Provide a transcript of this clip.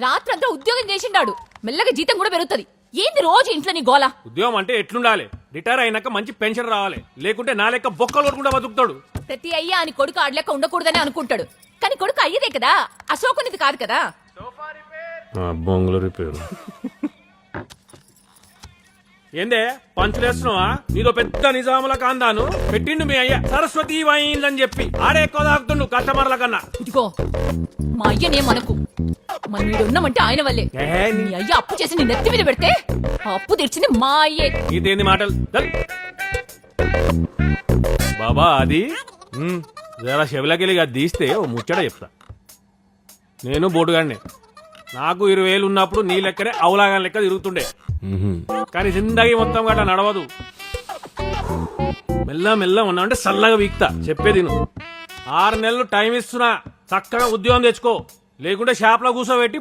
రాత్రంతా ఉద్యోగం చేసిండాడు, మెల్లగా జీతం కూడా పెరుగుతుంది. ఏంది రోజు ఇంట్లో నీ గోల? ఉద్యోగం అంటే ఎట్లుండాలి? రిటైర్ అయినాక మంచి పెన్షన్ రావాలి, లేకుంటే నా లెక్క బొక్కలు కొట్టుకుంటా బతుకుతాడు. ప్రతి అయ్యా అని కొడుకు ఆడలేక ఉండకూడదని అనుకుంటాడు, కానీ కొడుకు అయ్యేదే కదా, అశోకునిది కాదు కదా. బొంగులు రిపేరు ఏందే పంచులేస్తున్నావా? నీదో పెద్ద నిజాముల కాందాను పెట్టిండు మీ అయ్య సరస్వతి వైందని చెప్పి ఆడే ఎక్కువ తాగుతుండు కస్టమర్ల కన్నా. ఇదిగో మా అయ్యనే మనకు, మన మీరు ఉన్నామంటే ఆయన వల్లే. నీ అయ్య అప్పు చేసి నీ నెత్తి మీద పెడితే ఆ అప్పు తెచ్చింది మా అయ్యే. ఇదేంది మాటలు? బాబా అది జరా చెవులకెళ్ళి అది తీస్తే ఓ ముచ్చట చెప్తా. నేను బోటుగాడినే, నాకు 20,000 ఉన్నప్పుడు నీ లెక్కనే అవులాగా లెక్క తిరుగుతుండే. కానీ జిందగీ మొత్తం గట్లా నడవదు. మెల్ల మెల్ల ఉన్నా అంటే చల్లగా వీక్తా. చెప్పేది నువ్వు 6 నెలలు టైం ఇస్తున్నా, చక్కగా ఉద్యోగం తెచ్చుకో, లేకుంటే షాప్లో కూర్చోబెట్టి